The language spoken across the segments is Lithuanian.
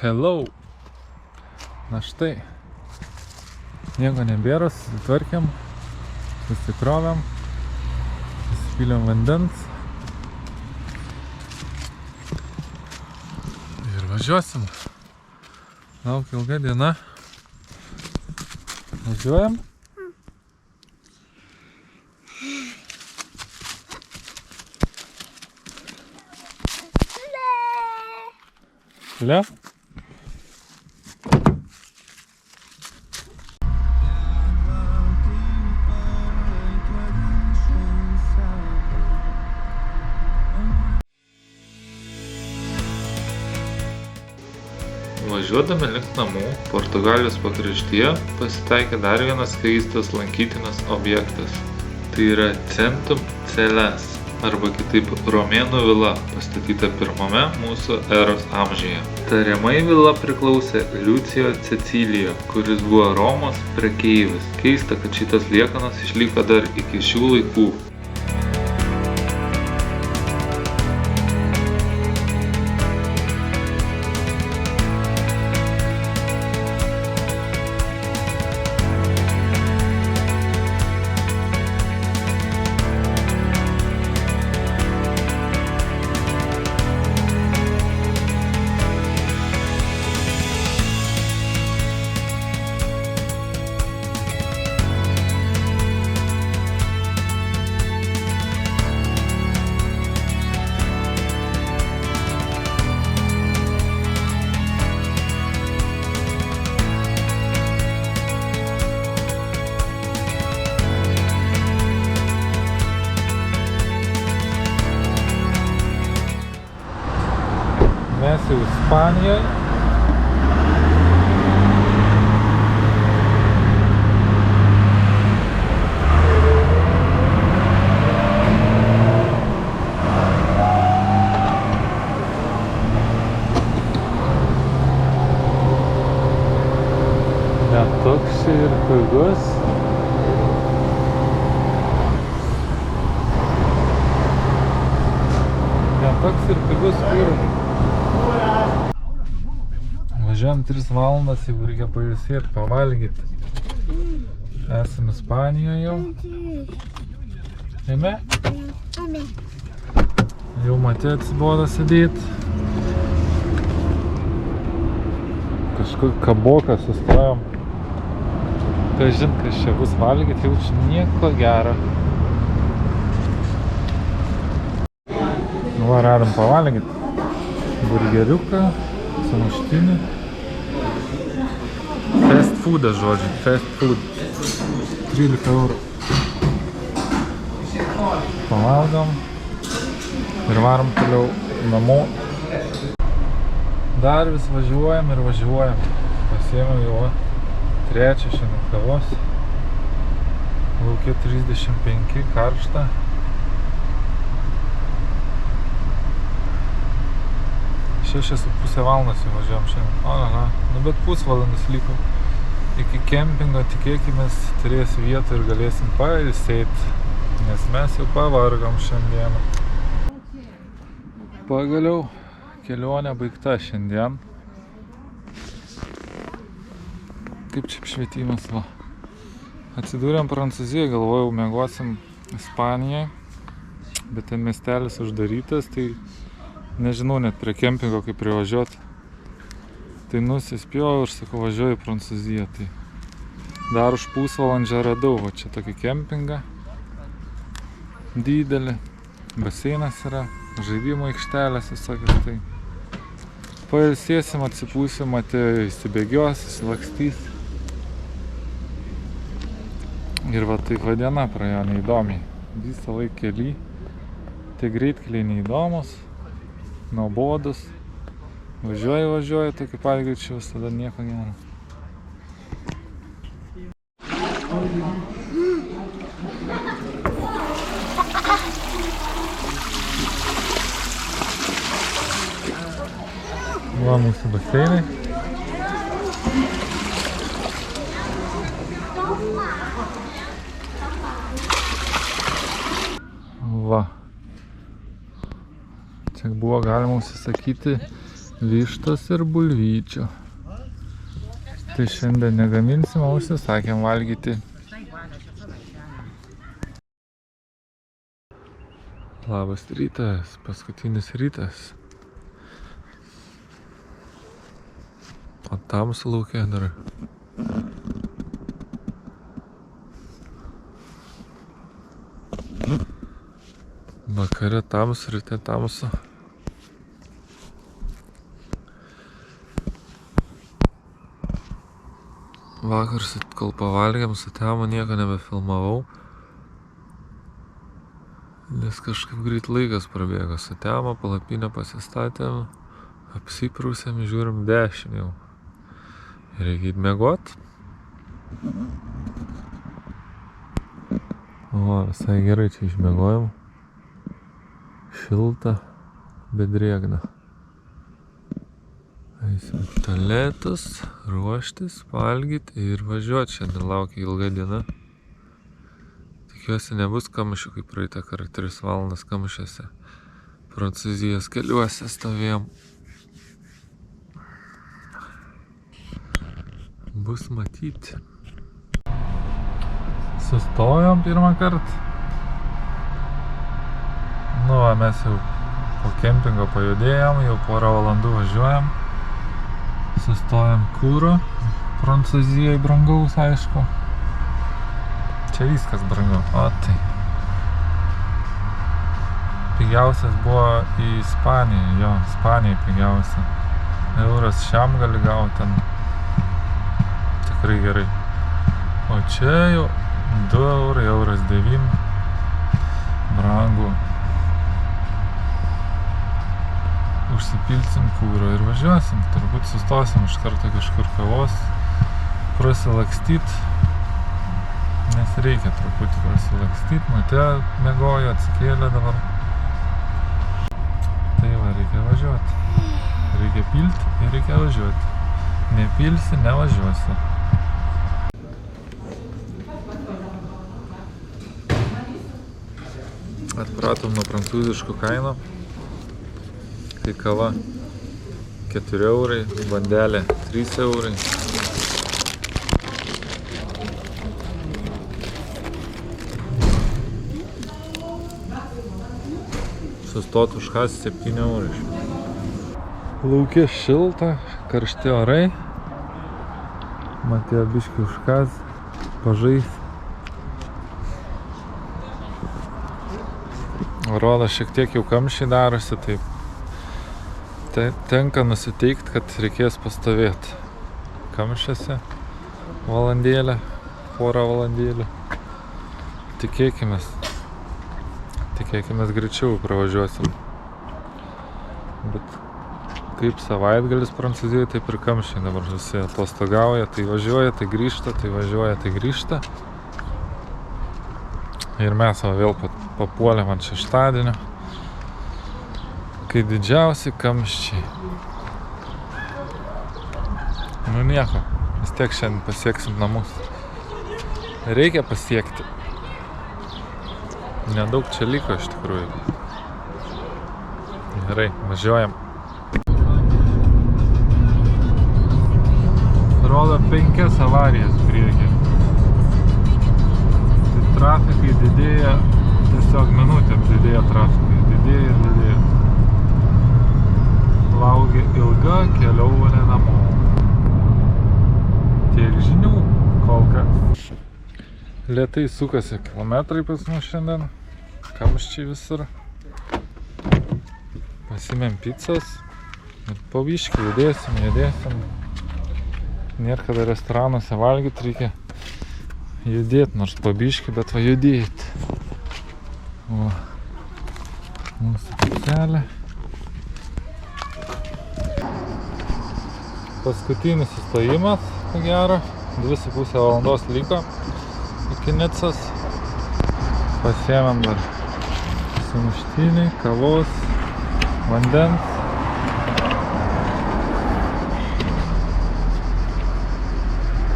Hello. Na štai. Nieko nebėra, susitvarkėm, susikrovėm, susipylėm vandens. Ir važiuosim. Laukia ilga diena. Važiuojam. Le. Važiuodami link namų Portugalijos pakraštyje pasitaikė dar vienas keistas lankytinas objektas. Tai yra Centum Celes, arba kitaip romėnų vila, pastatyta pirmame mūsų eros amžiuje. Tariamai vila priklausė Liucijo Cecilijo, kuris buvo Romos prekeivis. Keista, kad šitas liekanas išliko dar iki šių laikų. Mes jau Ispanijoje. Net toks ir pigus. Net toks ir pigus kūras. Važiuojam 3 valandas, jeigu reikia pailsėti, pavalgyti. Esame Ispanijoje jau. Eime? Jau matė atsibodo sėdėti. Kažkur kaboką sustojom. Kažin, kas čia bus valgyti, jaučiu nieko gero. Nu, radom pavalgyti. Burgeriuką, sumuštinį. Fast foodas, žodžiu, fast food. 13 eurų. Pavalgom ir varom toliau namo. Dar vis važiuojam ir važiuojam. Pasiėmėm jau 3 šiandien kavos. Laukia 35, karšta. 6,5 valandas jau važiuojam šiandien. Nu, bet pusvalandis liko. Iki kempingo, tikėkimės, turės vietą ir galėsim pailsėti, nes mes jau pavargom šiandieną. Pagaliau kelionė baigta šiandien. Kaip čia apšvietimas, va. Atsidūrėm Prancūzijoje, galvojau, miegosim Ispanijoje, bet ten miestelis uždarytas, tai nežinau net prie kempingo kaip privažiuoti. Tai nusispjovau ir sakau, važiuoju į Prancūziją. Tai dar už pusvalandžio radau va čia tokį kempingą. Didelį. Baseinas yra, žaidimo aikštelės visokios. Tai pailsėsim, atsipūsim, įsibėgios, įsilakstys. Ir va taip va diena praėjo neįdomiai. Visą laiką kely. Tai greitkeliai neįdomus. Nuobodus. Važiuoju, tokį pat greičiu, visada nieko gero. Va mūsų baseinai. Va. Čia buvo galima užsisakyti Vištos ir bulvyčių. Tai šiandien negaminsim, o užsisakėm valgyti. Labas rytas, paskutinis rytas. O tamsu lauke dar. Vakare tamsu, ryte tamsu. Vakar, kol pavalgėm su temu, nieko nebefilmavau. Nes kažkaip greit laikas prabėgo. Su temu palapinę pasistatėm, apsiprūsėm, žiūrim 10 jau. Reikia miegot. O, visai gerai čia išmiegojom. Šilta, bet drėgna. Eisim tualetus, ruoštis, valgyti ir važiuoti. Šiandien laukia ilga diena. Tikiuosi nebus kamščių, kaip praeitą kartą 3 valandas kamščiuose. Prancūzijos keliuose stovėjom. Bus matyti. Sustojom pirmą kartą. Nu, mes jau po kempingo pajudėjom, jau porą valandų važiuojam. Sustojom kuro. Prancūzijai brangaus, aišku. Čia viskas brangiau. O tai. Pigiausias buvo į Ispaniją. Jo, Ispanijai pigiausia. Euras šiam gali gauti ten. Tikrai gerai. O čia jau 2 eurai, euras 9. Brangu. Užsipilsim kūro ir važiuosim. Turbūt sustosim iš karto kažkur kavos. Prasilakstyt. Nes reikia truputį prasilakstyt. Matė miegojo, atsikėlė dabar. Tai va, reikia važiuoti. Reikia pilti ir reikia važiuoti. Nepilsi, nevažiuosi. Atpratom nuo prancūziškų kainų. Kai kava 4 eurai, bandelė 3 eurai. Sustot už kas 7 eurai. Lauke šilta, karšti orai. Matėjo biškį už kas, pažais. Rodo, šiek tiek jau kamščiai darosi, taip. Tenka nusiteikti, kad reikės pastovėti kamščiuose valandėlę, porą valandėlių. Tikėkimės greičiau pravažiuosim. Bet kaip savaitgalis Prancūzijoje, taip ir kamščiai dabar visi atostogauja, tai važiuoja, tai grįžta, tai važiuoja, tai grįžta. Ir mes vėl papuolėm ant šeštadienio. Kai didžiausi kamščiai. Nu nieko, vis tiek šiandien pasieksim namus. Reikia pasiekti. Nedaug čia liko iš tikrųjų. Gerai, važiuojam. Rodo 5 avarijas priekį. Tai trafikai didėja, tiesiog minutėm didėja trafikai. Didėja ir didėja. Laukia ilga kelionė namo. Tiek žinių kol kas. Lėtai sukasi kilometrai pas mus šiandien. Kamščiai visur. Pasimėm pizzas. Ir po biškį judėsim. Nėra kada restoranuose valgyti, reikia judėti, nors po biškį, bet va judėti. O mūsų pizzelė. Paskutinis sustojimas, ko gero, 2,5 valandos liko iki Nicos. Pasiėmėm dar sumuštinį, kavos, vandens.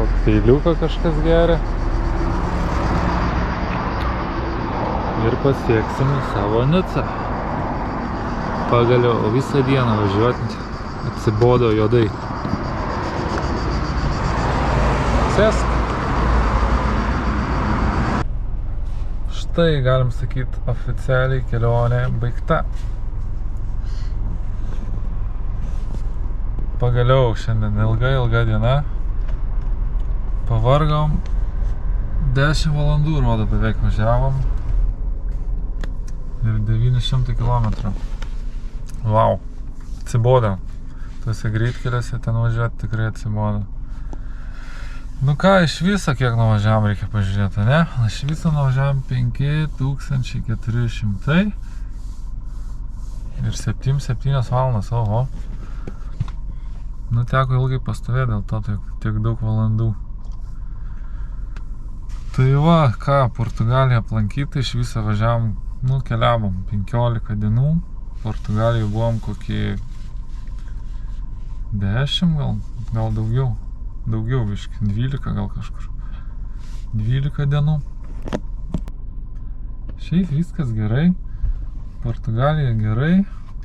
Kokteiliuką kažkas geria. Ir pasieksim savo Nicą. Pagaliau visą dieną važiuoti nusibodo juodai. Sėsk. Štai, galim sakyti, oficialiai kelionė baigta. Pagaliau šiandien ilga diena. Pavargom. 10 valandų rodo beveik važiavom. Ir 900 km. Vau. Atsibodo. Tuose greitkeliuose ten važiuoti tikrai atsibodo. Nu ką, iš viso kiek nuvažiavom reikia pažiūrėti, ne? Iš viso nuvažiavom 5400 ir 7 valandas, oho. Nu teko ilgai pastovėti, dėl to tiek daug valandų. Tai va, ką, Portugaliją aplankyti, iš viso važiavom, nu keliavom 15 dienų. Portugalijoje buvom kokį 10 gal daugiau. Daugiau biški, 12 gal kažkur. 12 dienų. Šiaip viskas gerai. Portugalija gerai.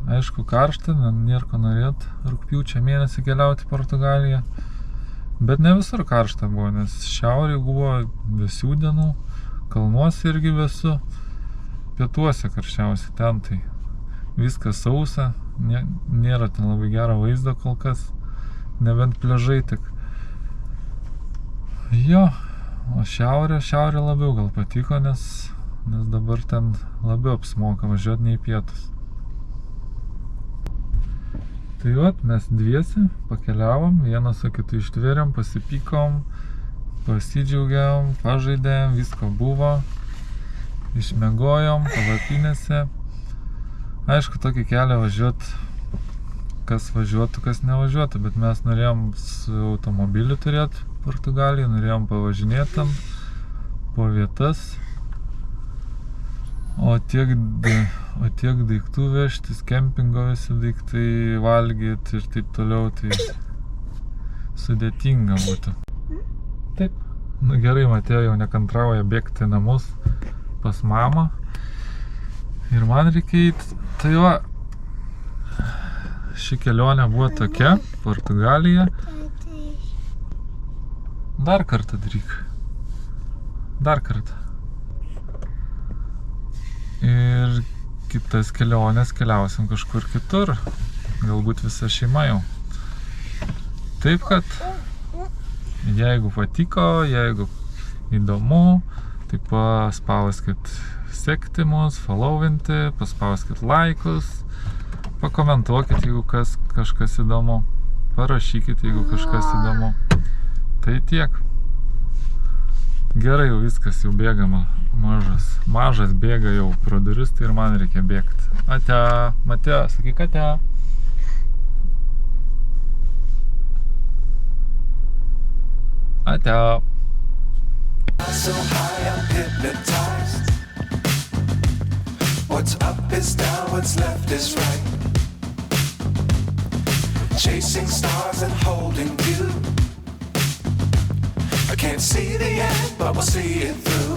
Aišku, karšta, nėra ko norėt rugpjūčio mėnesį keliauti į Portugaliją. Bet ne visur karšta buvo, nes šiaurėje buvo vėsių dienų, kalnuose irgi vėsu, pietuose karščiausiai ten tai viskas sausa, nėra ten labai gero vaizdo kol kas, nebent pliažai tik. Jo, o šiaurė labiau gal patiko, nes dabar ten labiau apsimoka važiuoti nei pietus. Tai vat, mes dviesi pakeliavom, vieną su kitu ištvėrėm, pasipykom, pasidžiaugiam, pažaidėm, visko buvo, išmiegojom palapinėse. Aišku, tokį kelią važiuot, kas važiuotų, kas nevažiuotų, bet mes norėjom su automobiliu turėti Portugaliją, norėjom pavažinėti ten po vietas, o tiek daiktų vežtis, kempingo visi daiktai, valgyti ir taip toliau, tai sudėtinga būtų. Taip, nu gerai, Mateo jau nekantrauja bėgti į namus pas mamą ir man reikia eiti. Tai va, ši kelionė buvo tokia, Portugalija. Dar kartą daryk. Dar kartą. Ir kitas kelionės keliausim kažkur kitur. Galbūt visa šeima jau. Taip kad, jeigu patiko, jeigu įdomu, tai paspauskit sekti mus, followinti, paspauskit laikus, pakomentuokit, jeigu kažkas įdomu, parašykit, jeigu kažkas įdomu. Tai tiek. Gerai, jau viskas, jau bėgama. Mažas bėga jau pro duris, tai ir man reikia bėgti. Ate, Mateo, sakyk ate. Ate. So high I'm hypnotized. What's up is down, what's left is right. Chasing stars and holding you. I can't see the end, but we'll see it through.